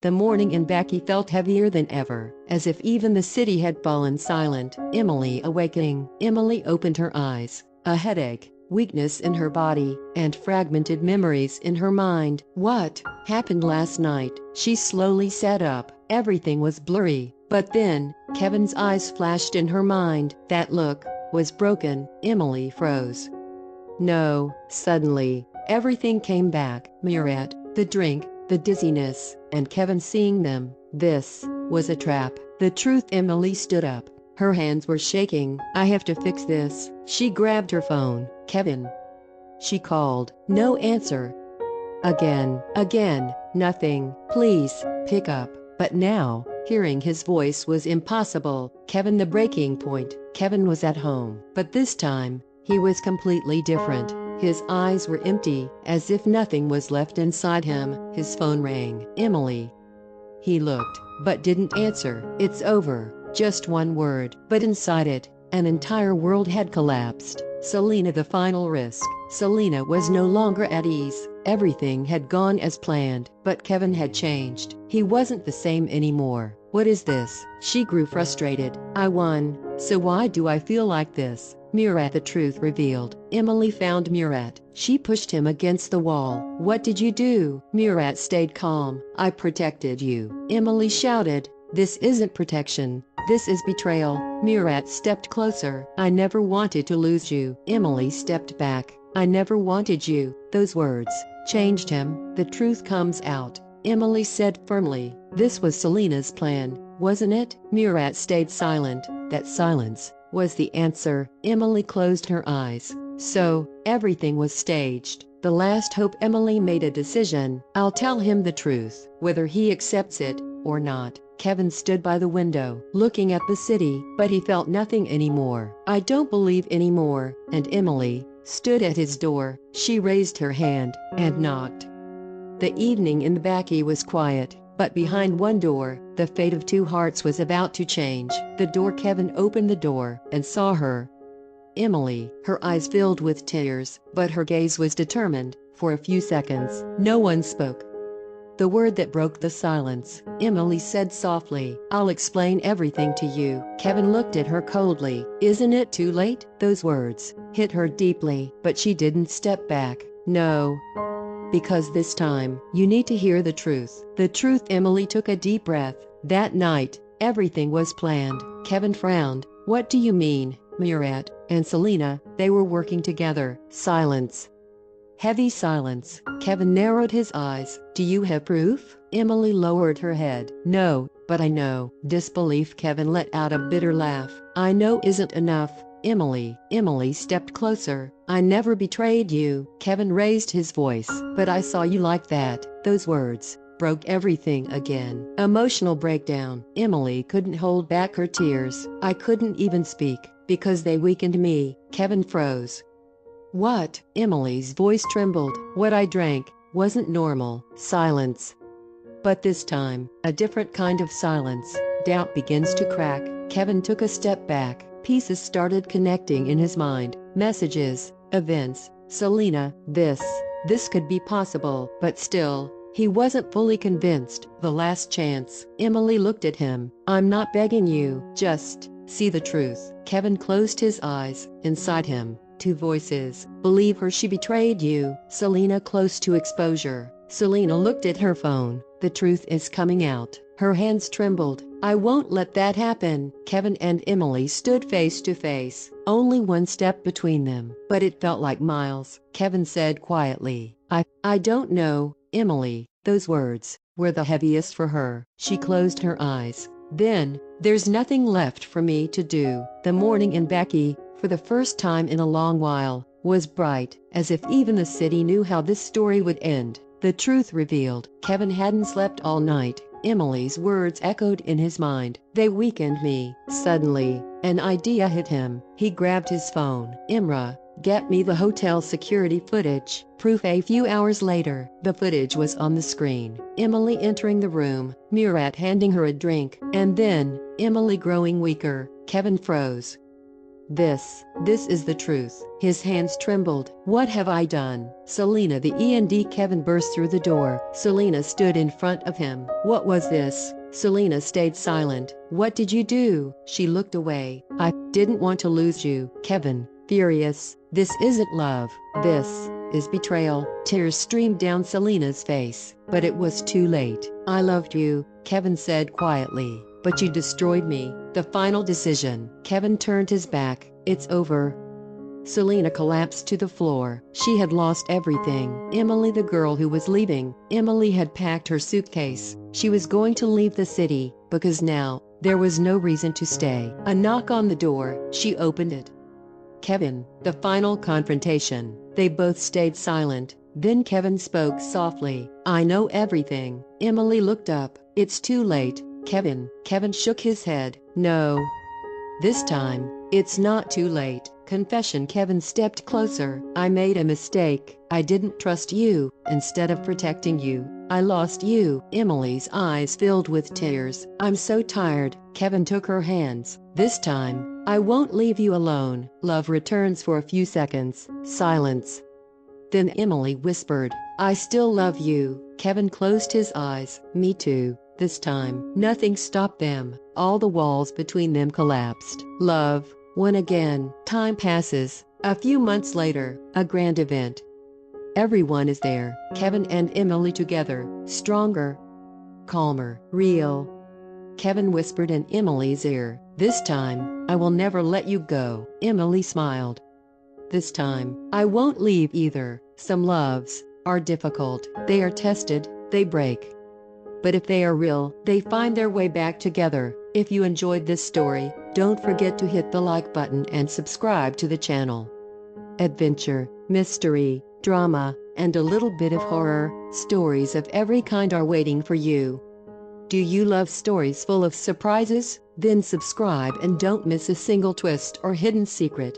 The morning in Becky felt heavier than ever, as if even the city had fallen silent. Emily awakening. Emily opened her eyes. A headache, weakness in her body, and fragmented memories in her mind. What happened last night? She slowly sat up. Everything was blurry. But then, Kevin's eyes flashed in her mind. That look was broken. Emily froze. No, suddenly, everything came back. Murat, the drink, the dizziness, and Kevin seeing them. This was a trap. The truth. Emily stood up. Her hands were shaking. I have to fix this. She grabbed her phone. Kevin, she called. No answer. Again, nothing. Please, pick up. But now, hearing his voice was impossible. Kevin, the breaking point. Kevin was at home. But this time, he was completely different. His eyes were empty, as if nothing was left inside him. His phone rang. Emily. He looked, but didn't answer. It's over. Just one word. But inside it, an entire world had collapsed. Selena, the final risk. Selena was no longer at ease. Everything had gone as planned, but Kevin had changed. He wasn't the same anymore. What is this? She grew frustrated. I won. So why do I feel like this? Murat, the truth revealed. Emily found Murat. She pushed him against the wall. What did you do? Murat stayed calm. I protected you. Emily shouted. This isn't protection. This is betrayal. Murat stepped closer. I never wanted to lose you. Emily stepped back. I never wanted you. Those words changed him. The truth comes out. Emily said firmly. This was Selena's plan, wasn't it? Murat stayed silent. That silence was the answer. Emily closed her eyes. So, everything was staged. The last hope. Emily made a decision. I'll tell him the truth, whether he accepts it or not. Kevin stood by the window, looking at the city, but he felt nothing anymore. I don't believe anymore. And Emily stood at his door. She raised her hand and knocked. The evening in the Becky was quiet, but behind one door, the fate of two hearts was about to change. The door. Kevin opened the door and saw her. Emily. Her eyes filled with tears, but her gaze was determined. For a few seconds, no one spoke. The word that broke the silence. Emily said softly, I'll explain everything to you. Kevin looked at her coldly. Isn't it too late? Those words hit her deeply, but she didn't step back. No. Because this time, you need to hear the truth. The truth. Emily took a deep breath. That night, everything was planned. Kevin frowned. What do you mean? Murat and Selena, they were working together. Silence. Heavy silence. Kevin narrowed his eyes. Do you have proof? Emily lowered her head. No, but I know. Disbelief. Kevin let out a bitter laugh. I know isn't enough. Emily stepped closer. I never betrayed you. Kevin raised his voice. But I saw you like that. Those words broke everything again. Emotional breakdown. Emily couldn't hold back her tears. I couldn't even speak, because they weakened me. Kevin froze. What? Emily's voice trembled. What I drank wasn't normal. Silence. But this time, a different kind of silence. Doubt begins to crack. Kevin took a step back. Pieces started connecting in his mind. Messages, events, Selena. This could be possible. But still, he wasn't fully convinced. The last chance. Emily looked at him. I'm not begging you. Just see the truth. Kevin closed his eyes. Inside him, two voices. Believe her. She betrayed you. Selena close to exposure. Selena looked at her phone. The truth is coming out. Her hands trembled. I won't let that happen. Kevin and Emily stood face to face. Only one step between them, but it felt like miles. Kevin said quietly, I don't know, Emily. Those words were the heaviest for her. She closed her eyes. Then, there's nothing left for me to do. The morning in Becky, for the first time in a long while, was bright, as if even the city knew how this story would end. The truth revealed. Kevin hadn't slept all night. Emily's words echoed in his mind. They weakened me. Suddenly, an idea hit him. He grabbed his phone. Imra, get me the hotel security footage. Proof. A few hours later, the footage was on the screen. Emily entering the room, Murat handing her a drink, and then, Emily growing weaker. Kevin froze. This is the truth." His hands trembled. "What have I done?" "Selena," the E&D Kevin burst through the door. Selena stood in front of him. "What was this?" Selena stayed silent. "What did you do?" She looked away. "I didn't want to lose you." Kevin, furious. "This isn't love. This is betrayal." Tears streamed down Selena's face, but it was too late. "I loved you," Kevin said quietly, "but you destroyed me." The final decision. Kevin turned his back. "It's over." Selena collapsed to the floor. She had lost everything. Emily, the girl who was leaving. Emily had packed her suitcase. She was going to leave the city, because now, there was no reason to stay. A knock on the door. She opened it. "Kevin." The final confrontation. They both stayed silent. Then Kevin spoke softly. "I know everything." Emily looked up. "It's too late, Kevin." Kevin shook his head. "No. This time, it's not too late." Confession. Kevin stepped closer. "I made a mistake. I didn't trust you. Instead of protecting you, I lost you." Emily's eyes filled with tears. "I'm so tired." Kevin took her hands. "This time, I won't leave you alone." Love returns for a few seconds. Silence. Then Emily whispered, "I still love you." Kevin closed his eyes. "Me too." This time, nothing stopped them. All the walls between them collapsed. Love won again. Time passes. A few months later, a grand event. Everyone is there. Kevin and Emily together, stronger, calmer, real. Kevin whispered in Emily's ear, "This time, I will never let you go." Emily smiled. "This time, I won't leave either." Some loves are difficult. They are tested, they break. But if they are real, they find their way back together. If you enjoyed this story, don't forget to hit the like button and subscribe to the channel. Adventure, mystery, drama, and a little bit of horror, stories of every kind are waiting for you. Do you love stories full of surprises? Then subscribe and don't miss a single twist or hidden secret.